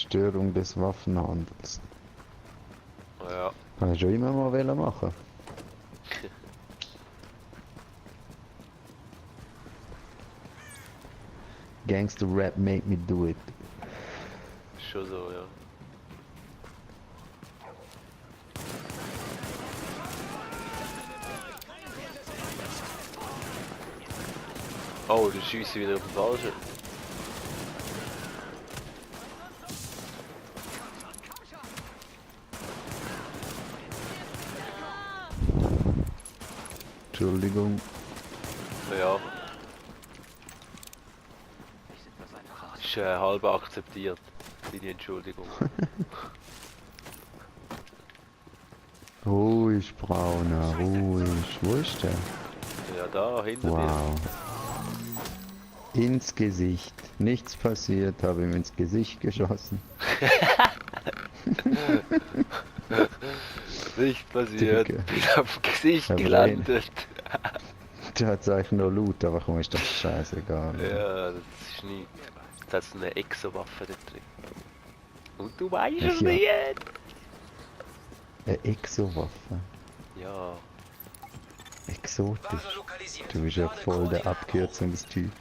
Störung des Waffenhandels. Ja. Habe ich schon immer mal wollen machen. Gangster Rap make me do it. Schon so, ja. Oh, du schießt wieder auf den Falschen. Entschuldigung. Ja. Ist halb akzeptiert, deine Entschuldigung. Ruhig, Brauner, ruhig. Wo ist der? Ja, da, hinter Wow. Ins Gesicht. Nichts passiert, habe ihm ins Gesicht geschossen. dir. Nicht passiert, Digga. bin auf dem Gesicht Aber gelandet. Der hat eigentlich nur Loot, aber komm, ist doch scheißegal. Ja, das ist nie. Jetzt hat es eine Exo-Waffe da drin. Und du weißt Ja. es nicht! Eine Exo-Waffe. Ja. Exotisch. Du bist ja voll der Abkürzungstyp.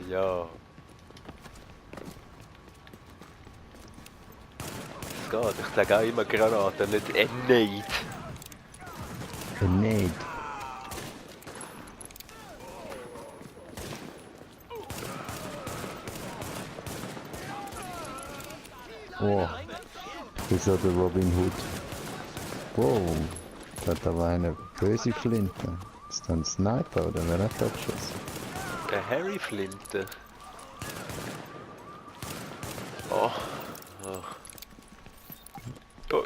Ja. Es geht, ich sage auch immer Granate, nicht Nade. Nade. Oh, ich bin so der Robin Hood. Wow, da hat aber eine böse Flinte. Ist das ein Sniper oder wer hat da geschossen? Der Harry Flinte. Oh. Oh. Oh.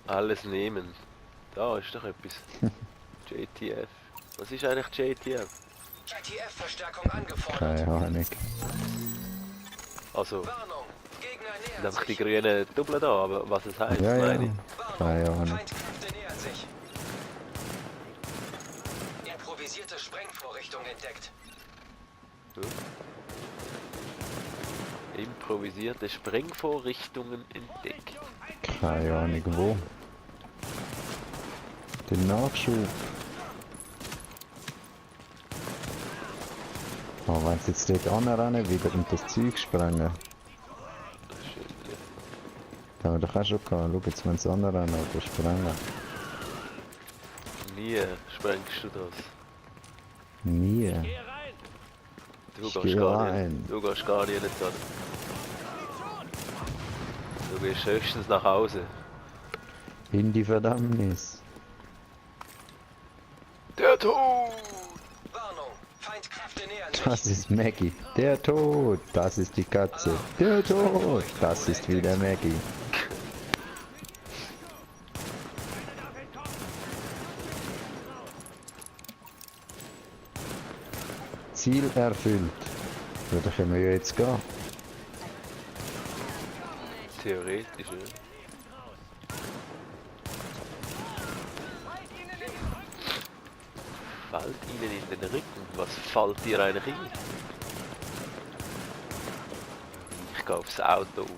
Alles nehmen. Da ist doch etwas. JTF. Was ist eigentlich JTF? JTF-Verstärkung angefordert. Keine Ahnung. Also, Warnung. Gegner sind nähern einfach die sich. grünen Doppel da, aber was es heisst, Ja, meine ja. ich. Keine Warnung. Ahnung. Feindkräfte nähern sich. Improvisierte Sprengvorrichtung entdeckt. Improvisierte Sprengvorrichtungen entdeckt. Keine Ahnung wo. Den Nachschub. Oh, wenn sie jetzt dort anrennen wieder und das Zeug sprengen. Das haben wir doch auch schon gehabt. Schau jetzt, wenn sie anrennen oder sprengen. Nie sprengst du das. Nie. Du Ich gehst geh gar rein. nicht. Du gehst gar nicht an. Du gehst höchstens nach Hause. In die Verdammnis. Der Tod! Warnung. Feindkräfte nähern sich. Das ist Maggie. Der Tod. Das ist die Katze. Der Tod. Das ist wieder Maggie. Ziel erfüllt. Ja, da können wir ja jetzt gehen. Theoretisch, ja. Fällt ihnen in den Rücken? Was fällt dir eigentlich ein? Ich gehe aufs Auto rauf.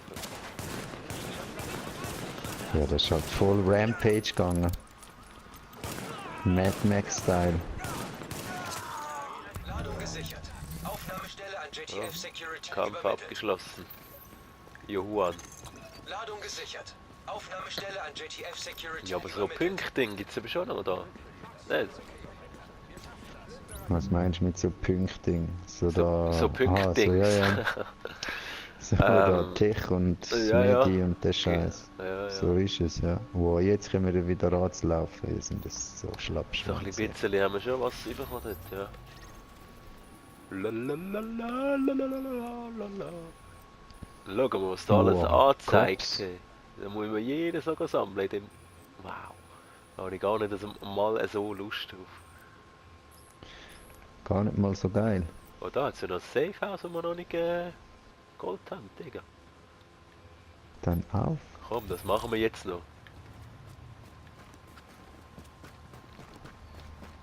Ja, das ist halt voll Rampage gegangen. Mad Max-Style. Ladung gesichert. Aufnahmestelle an JTF Security Kampf übermittelt. abgeschlossen. Johann. Ladung gesichert. Aufnahmestelle an JTF Security Ja, aber so übermittelt. Pünktding gibt es aber schon noch da. Nicht? Was meinst du mit so Pünktding? So da. So Ah, so, Pünktdings. ja, ja. So da Tech und ja, ja. Medi und der Scheiß. Ja, ja. So ist es, ja. Wow, jetzt können wir wieder ranzulaufen. Wir sind das so So ein Schlappschwanz. bisschen haben wir schon was bekommen dort, ja. Lalalala. Schau mal, was da alles Wow, angezeigt Cops. hat. Da muss man jeden sogar sammeln. In dem... Wow. Da habe ich gar nicht mal so Lust drauf. Gar nicht mal so geil. Oh, da hat es ja noch ein Safehouse, wo wir noch nicht Gold haben, Digga. Dann auf. Komm, das machen wir jetzt noch.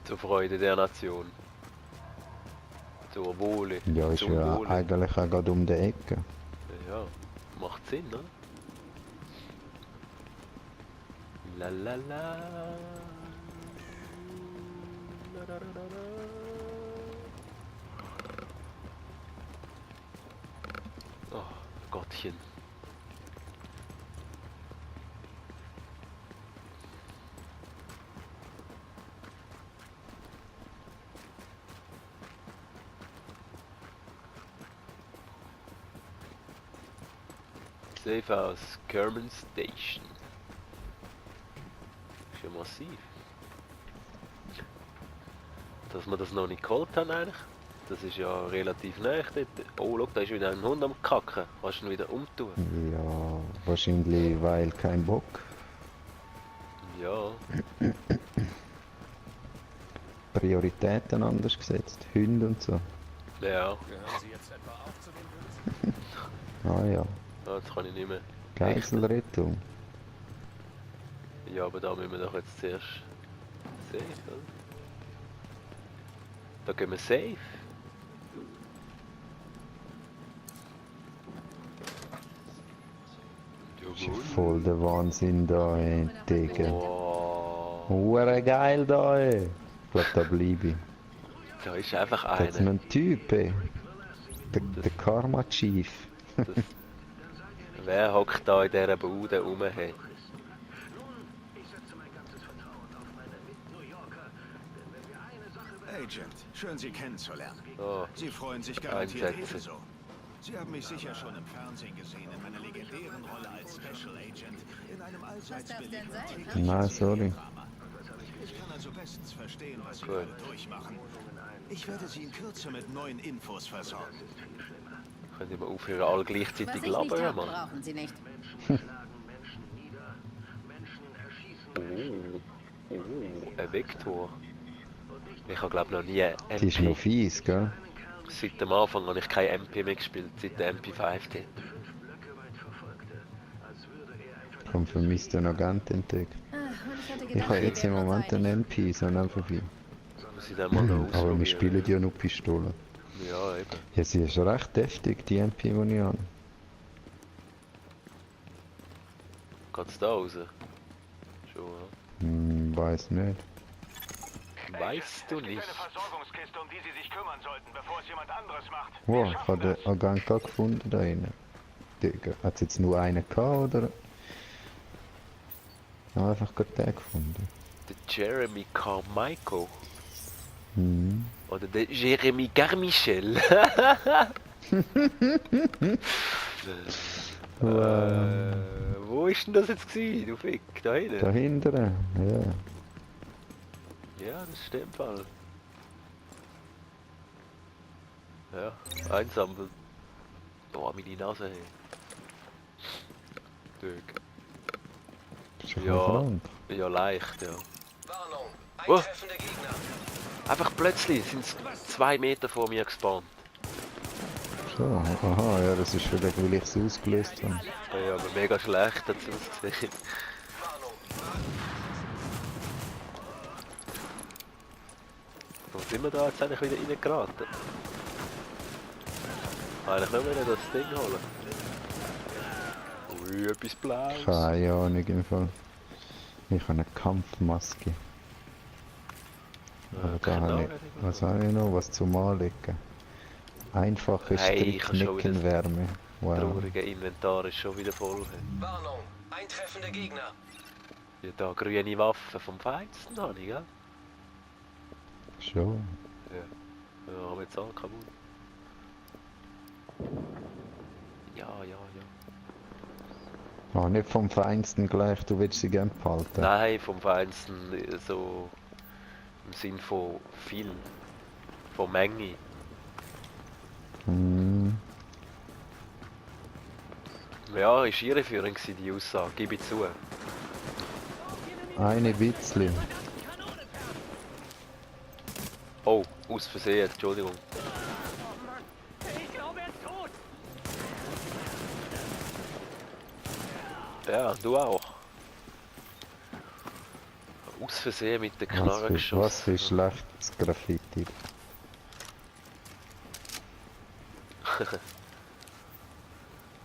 Zur Freude der Nation. Zur Wohle. Ja, ist Zum ja Wohle. eigentlich auch gerade um die Ecke. Ja, macht Sinn, ne? La la la. La, la, la, la, la. Oh, Gottchen. Safe aus Kerman Station. Ist ja massiv. Dass wir das noch nicht geholt haben eigentlich, das ist ja relativ nah dort. Oh, schau, da ist wieder ein Hund am Kacken. Kannst du ihn wieder umtun? Ja, wahrscheinlich weil kein Bock. Ja, Prioritäten anders gesetzt. Hunde und so. ja. Gehören Sie jetzt etwa auch zu den Bösen? Ah ja. Ja, jetzt kann ich nicht mehr. Geiselrettung. Ja, aber da müssen wir doch jetzt zuerst safe, oder? Da gehen wir safe. Ist ja voll der Wahnsinn da, Digga. Wow. Hure geil da, ey. Ich glaub, da bleibe ich. Da ist einfach Da hat's einer. noch einen Typ, ey. Der Karma Chief. Wer hockt da in dieser Bude rum? Hey? Agent, schön Sie kennenzulernen. Oh, Sie freuen sich garantiert Einsätze. ebenso. Sie haben mich sicher schon im Fernsehen gesehen, in meiner legendären Rolle als Special Agent in einem allseits beliebten täglichen Nein, sorry. Seriendrama. Ich kann also bestens verstehen, was Sie Cool. gerade durchmachen. Ich werde Sie in Kürze mit neuen Infos versorgen. könnt ihr mal aufhören, alle Was gleichzeitig ich nicht labern, habe, Mann. brauchen Sie nicht. Oh, ein Vektor. Ich habe glaube noch nie Die ist noch MP. fies, gell? Seit dem Anfang habe ich kein MP mehr gespielt, seit der MP5 dort. Komm, vermisst den Agent entdeckt. Und ich hätte Ich gedacht, habe wir jetzt im wären uns Moment einen einig. MP, so einfach viel. Muss ich den mal noch Aber wir ausprobieren. spielen ja nur Pistolen. Ja, eben. Ja, sie ist recht deftig, die MP, die ich habe. Geht's da raus? Schon, ja. Weiß nicht. Weißt du nicht? Versorgungskiste, um die Sie sich kümmern sollten, bevor es jemand anderes macht. Wow, ich habe den Agent gerade gefunden da drinnen. Hat es jetzt nur einen gehabt, oder? Ich habe einfach gerade den gefunden. Der Jeremy Carmichael. Mhm. Oder der Jeremy Carmichael. Wo ist denn das jetzt gewesen, du Fick? Da hinten? Da hinten, ja. Ja, das stimmt voll. Ja, einsammeln. Boah, meine Nase, hey. Dirk. Ist doch Ja. krank. Ja, leicht, ja. Warnung, Oh. eintreffende Gegner. Einfach plötzlich sind sie 2 Meter vor mir gespawnt. So, aha, ja, das ist vielleicht, weil ich es ausgelöst habe. Ja, aber mega schlecht hat es ausgesehen. Warnung. Wo sind wir da jetzt eigentlich wieder reingeraten? Eigentlich nur wieder das Ding holen. Ui, etwas Blaues. Keine Ahnung im Fall. Ich habe eine Kampfmaske. Aber da habe ich, was habe ich noch? Was zum Anlegen. Einfache Hey, ich habe schon wieder- Strickneckenwärme. Wow. Traurige Inventar ist schon wieder voll. Warnung, eintreffende Gegner. Ja, da grüne Waffen vom Feinsten habe ich, gell? Schon. Ja, haben wir jetzt alle kaputt. Ja, ja, ja. Ah, nicht vom Feinsten gleich, du willst sie gerne behalten. Nein, vom Feinsten so im Sinn von viel. Von Menge. Hm, Ja, ist irreführend gewesen, die Aussage, gebe ich zu. eine bisschen. Oh, aus Versehen, Entschuldigung. Ja, du auch. Aus Versehen mit der Knarre Was geschossen. für schlechtes Graffiti.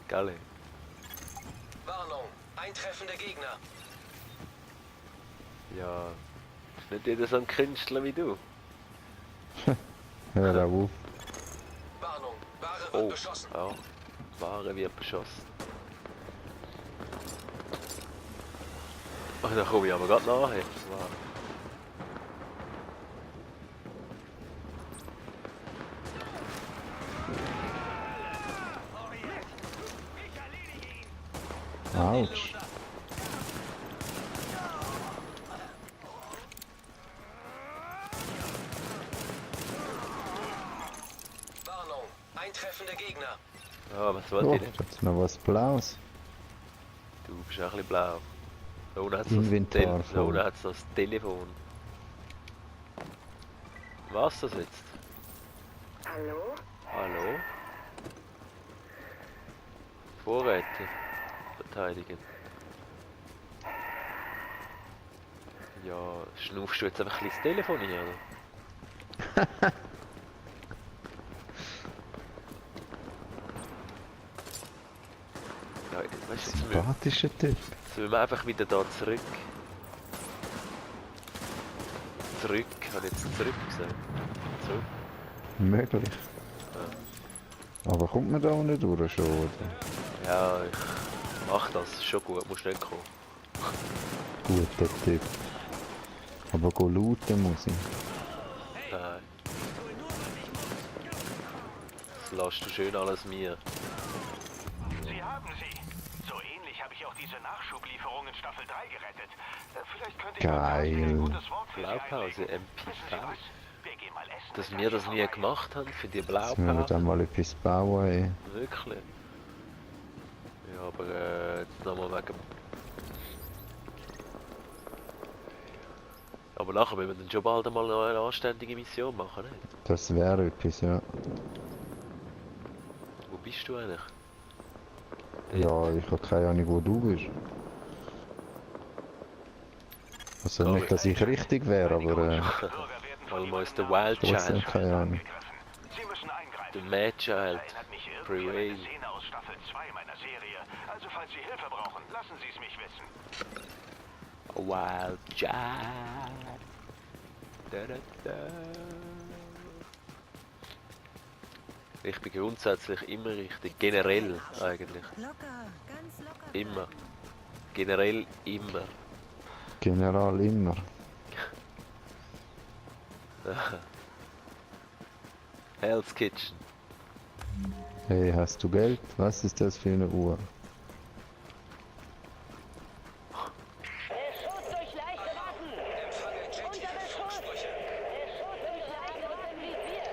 Geil. Warnung, eintreffende Gegner. Ja, ist nicht jeder so ein Künstler wie du. Hör auf. Warnung, Ware wird Oh, beschossen. ja. Ware wird beschossen. Ach, da komme ich aber gerade nachher. Wow. Autsch. Warnung, eintreffende Gegner. Ja, was wollte Oh, ich denn? jetzt noch was Blaues. Du bist auch ein bisschen blau. Da unten hat es Inventar da voll. unten hat's das Telefon. Was das jetzt? Hallo? Hallo? Vorräte verteidigen. Ja, schnaufst du jetzt einfach ein bisschen das Telefon hier, oder? Ja, weißt du, jetzt Sympathischer Typ. müssen wir einfach wieder da zurück. Zurück, habe ich jetzt zurück gesagt. Zurück. Möglich. Aber kommt man da unten durch schon, oder? Ja, ich mach das schon gut, musst nicht kommen. Guter Typ. Aber go looten muss ich. Nein. Das lässt du schön alles mir. Sie haben sie. So ähnlich habe ich auch diese Nachschublieferung in Staffel 3 gerettet. Vielleicht könnte ich Geil. ein gutes Wort für Sie Blaupause einlegen. MP5. Wissen Sie was? Wir gehen mal essen. Dass wir das nie gemacht haben für die Jetzt müssen wir Blaupause. dann mal etwas bauen, ey. Wirklich? Ja, aber jetzt nochmal wegen... Aber nachher müssen wir dann schon bald einmal noch eine anständige Mission machen, nicht? Das wäre etwas, ja. Wo bist du eigentlich? Ja, ich habe keine Ahnung, wo du bist. Also nicht, dass ich richtig wäre, aber Bürger werden Weil von man ist der jemandem Wild trotzdem Child, keine Ahnung. angegriffen. Sie müssen eingreifen. der Mad Child, Erinnert mich irgendwie an eine Parade. Szene aus Staffel 2 meiner Serie. Also falls Sie Hilfe brauchen, lassen Sie es mich wissen. Wild Child. Da, da, da. Ich bin grundsätzlich immer richtig, generell eigentlich. Locker, ganz locker. Immer. Generell immer. General immer. Hell's Kitchen. Hey, hast du Geld? Was ist das für eine Uhr? Der Schuss durch leichte Waffen! Empfange JTF-Funksprüche. Der Schuss durch leichte Waffen visiert!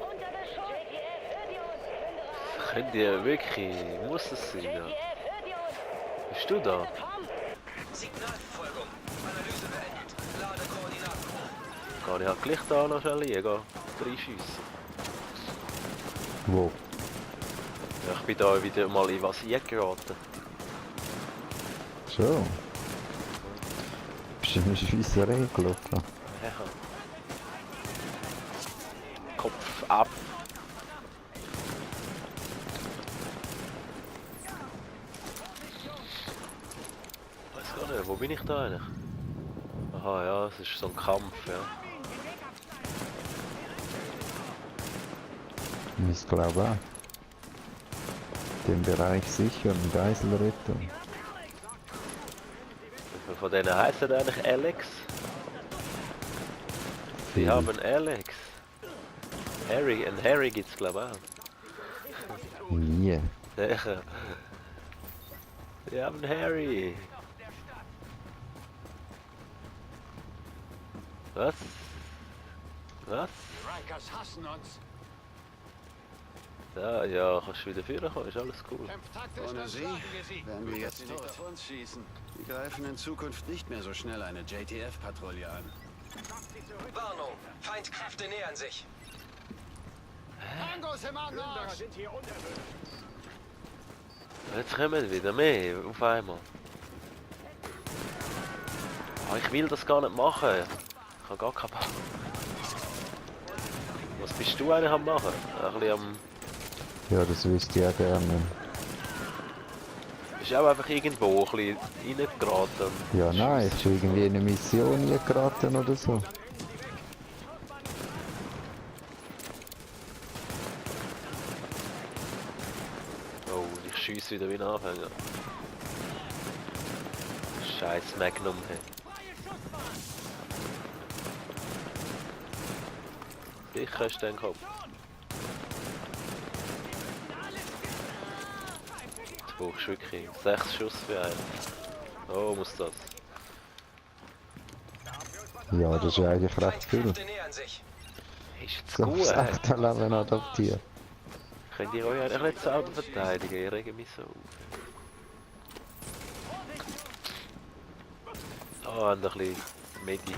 Unter Beschuss! JTF, hört ihr uns? Plünderer an! Könnt ihr wirklich, muss es sein, ja. JTF, hört ihr uns? Bist du da? Komm! Signalverfolgung. Analyse beendet. Lade Koordinaten. Kann ich halt gleich da noch schnell liegen, reinschiessen. Wo? Ja, ich bin da wieder mal in was geraten. So. Bist du in eine Scheisserei gelaufen? Ja. Kopf ab. Weiß gar nicht, wo bin ich da eigentlich? Aha, ja, es ist so ein Kampf, ja. Ich glaube auch. Den Bereich sichern, Geiselrettung. Wie viele von denen heißen eigentlich Alex? Die Viel. haben Alex. Harry gibt's glaube ich auch. Nie. Sicher. Die haben Harry. Was? Was? Rikers hassen uns. Ja, ja, kannst du wieder führen kommen, ist alles cool. Ohne sie werden wir jetzt tot. Auf uns schießen. Die greifen in Zukunft nicht mehr so schnell eine JTF-Patrouille an. Warnung, Feindkräfte nähern sich. Jetzt kommen wieder mehr auf einmal. Ah, ich will das gar nicht machen. Ich habe gar keinen Bock. Was bist du eigentlich am machen? Ein bisschen am Ja, das wüsste ich auch gerne. Ist auch einfach irgendwo ein bisschen reingeraten. Ja, nein, ist irgendwie in eine Mission nie geraten oder so. Oh, ich schiesse wieder wie ein Anfänger. Scheiß Magnum, hey. Sicher hast du den Kopf. Jetzt brauchst du wirklich 6 Schuss für einen. Oh, muss das. Ja, das ist ja eigentlich recht viel. Feindkräfte nähern sich. Ist jetzt So gut, aufs ey. echte Leben adaptiert. Könnt ihr euch eigentlich nicht selber verteidigen? Ich rege mich so auf. Ah, und ein bisschen Medi.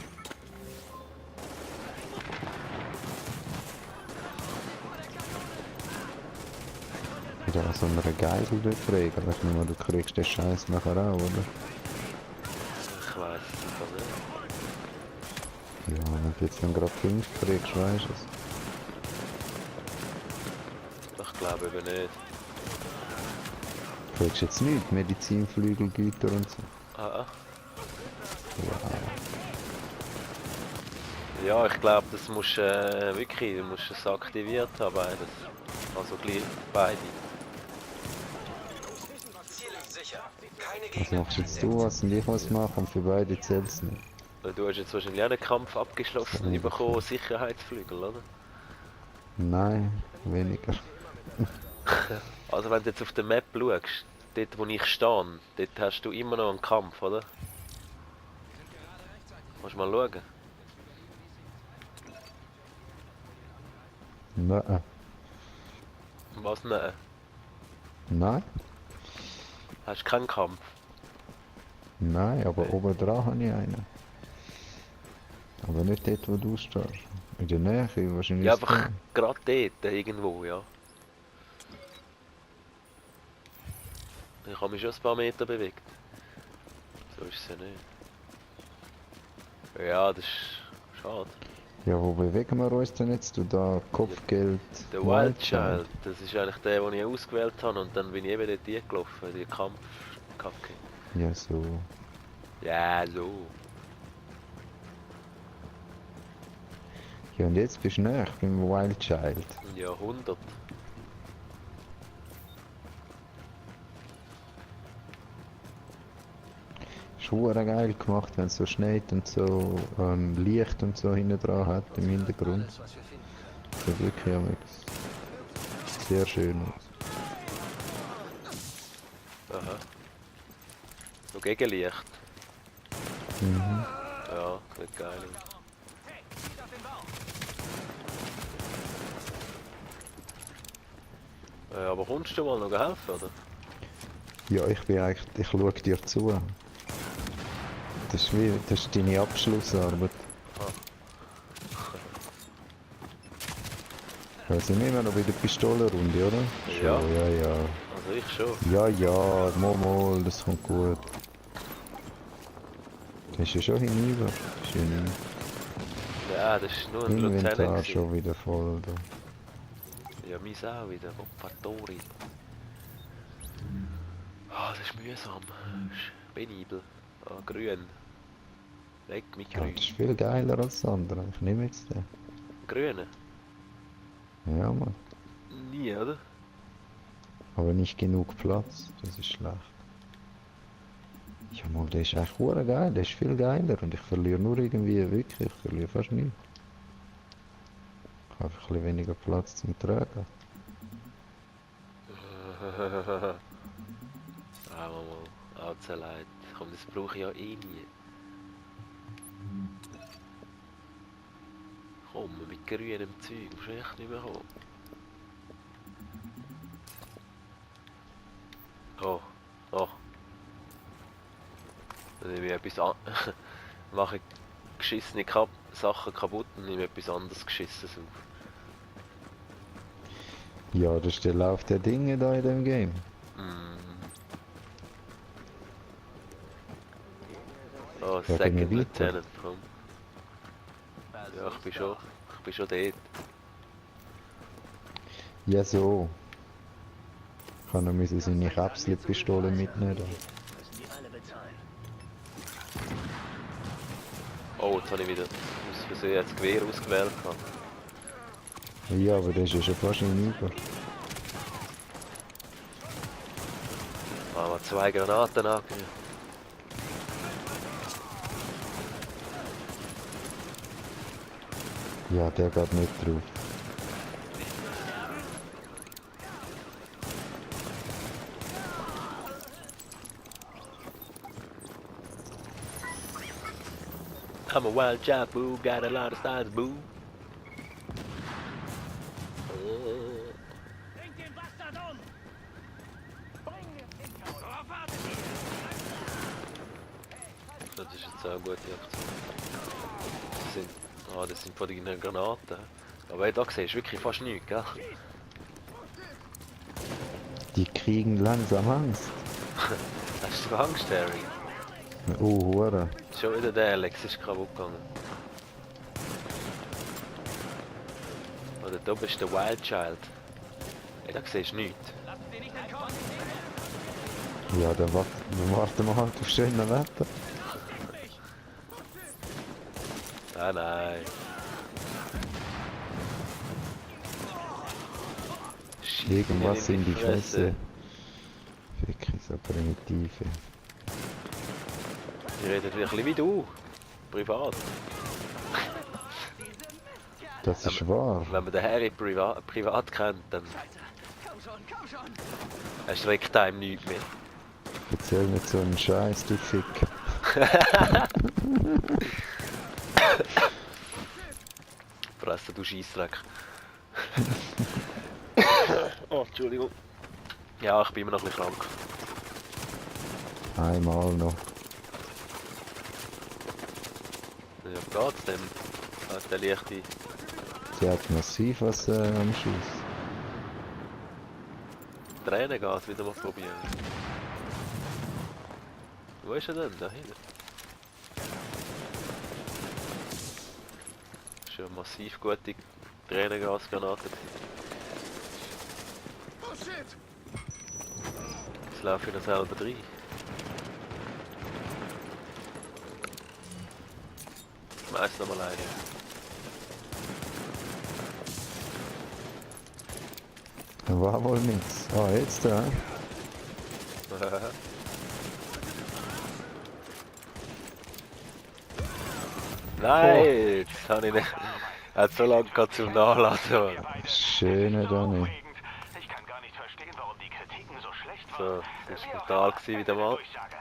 Wieder so eine Geisel befragen. Ich nehme, du kriegst den Scheiß nachher auch, oder? Ich weiß es einfach nicht. Ja, wenn du jetzt dann gerade 5 kriegst, weisst du es. Ich glaube eben nicht. Du kriegst jetzt nichts, Medizinflügel, Güter und so. Ah, Ja, ja, ich glaube, das musst wirklich, du musst es aktiviert haben, beides. Also gleich beide. Ziel ist sicher. Keine was Gegner. machst jetzt du, was und ich was machen und für beide zählt's nicht. Du hast jetzt wahrscheinlich auch einen Kampf abgeschlossen, Ja. bekommen, Sicherheitsflügel, oder? Nein, weniger. Also wenn du jetzt auf der Map schaust, dort wo ich stehe, dort hast du immer noch einen Kampf, oder? Musst mal schauen. Nein. Was nicht? Nein? Hast du keinen Kampf? Nein, aber oben dran habe ich einen. Aber nicht dort, wo du stehst. In der Nähe, wahrscheinlich. Ja, ist einfach der. gerade dort, irgendwo, ja. Ich habe mich schon ein paar Meter bewegt. So ist es ja nicht. Ja, das ist schade. Ja, wo bewegen wir uns denn jetzt? Du da Kopfgeld. Der Wild Child, das ist eigentlich der, den ich ausgewählt habe und dann bin ich eben dort hingelaufen, die Kampfkacke. Ja, so. Ja, so. Ja, und jetzt bist du näher beim Wild Child. Ja, 100. Ist verdammt geil gemacht, wenn es so schneit und so Licht und so hinten dran hat im Hintergrund. Alles, was wir finden können. Sieht wirklich sehr schön aus. Aha. So Gegenlicht. Mhm. Ja, sieht geil aus. Aber kommst du mal noch helfen, oder? Ja, ich schaue dir zu. Das ist deine Abschlussarbeit. Wir sind immer noch bei der Pistolenrunde, oder? Ja. Schon, ja, ja. Also ich schon. Ja, ja, mal, das kommt gut. Das ist ja schon hinüber. Das ist hinüber. Ja, das ist nur ein Inventar Luzern. schon wieder voll. Da. Ja, meins auch wieder. Oppatori. Ah, das ist mühsam. Das ist penibel. Ah, grün. Weg mit Ja, grün. das ist viel geiler als das andere. Ich nehme jetzt den. Grüne? Ja, Mann. Nie, oder? Aber nicht genug Platz. Das ist schlecht. Ja, mal, der ist echt verdammt geil. Der ist viel geiler. Und ich verliere nur irgendwie wirklich. Ich verliere fast nichts. Ich habe einfach ein bisschen weniger Platz zum Tragen. Ah, mal, allzu leid. Komm, das brauche ich ja eh nie. Komm, mit grünem Zeug musst du echt nicht mehr kommen. Oh, oh. Dann nehme ich etwas an. Mache ich geschissene Sachen kaputt und nehme etwas anderes Geschissenes auf. Ja, das ist der Lauf der Dinge da in dem Game. Oh, Ja, Second gehen wir weiter. Lieutenant, komm. Ja, ich bin schon dort. Ja, so. Kann er müssen seine Kapselpistole mitnehmen. Oh, jetzt habe ich wieder aus Versehen das Gewehr ausgewählt. Ja, aber das ist ja schon fast hinüber. Da haben wir 2 Granaten angegriffen. Ja, der geht nicht drauf. I'm a wild child, boo, got a lot of styles, boo. Das ist jetzt auch eine gute Aktion. Das sind von deinen Granaten. Aber da siehst du wirklich fast nichts, gell? Die kriegen langsam Angst. Hast du Angst, Harry? Oh, Hure. Schon wieder der Alex ist kaputt gegangen. Oder da bist der Wild Child. Hey, da siehst du nichts. Ja, dann warten wir halt auf schönes Wetter. Nein. Irgendwas in die Fresse. Wirklich so primitive. Die reden ein bisschen wie du. Privat. Das ist wahr. Wenn man den Harry privat kennt, dann erschreckt einem nichts mehr. Erzähl nicht so einen Scheiß, du Fick. Fressen, du Scheissdreck. Oh, Entschuldigung. Ja, ich bin immer noch ein bisschen krank. Einmal noch. Ja, geht's dem? Hat der leichte... Die hat massiv was am Schuss. Tränengas wieder mal probieren. Wo ist er denn? Da hinten. Das ist ja massiv gute Tränengasgranate. Jetzt laufe ich noch selber rein. Schmeiß noch mal eine. Da war wohl nichts. Ah, jetzt da. Nein, das habe ich nicht. Er hat so lange gehabt zum Nachladen. Schöne da nicht. Ich kann gar nicht verstehen, warum die Kritiken so schlecht So, waren. das war brutal gewesen wieder mal. Durchsage.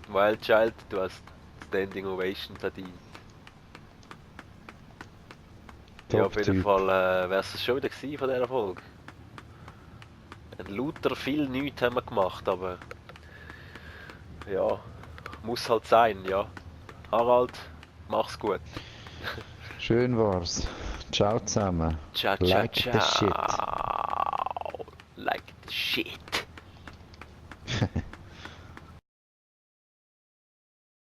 Wild Child, du hast Standing Ovation verdient. Ja, auf jeden Top-Typ. Fall wäre es schon wieder gewesen von dieser Folge. Lauter viel nichts haben wir gemacht, aber ja, muss halt sein, ja. Harald, mach's gut. Schön war's. Ciao zusammen. Ciao, ciao, Like the ciao. shit. Like the shit.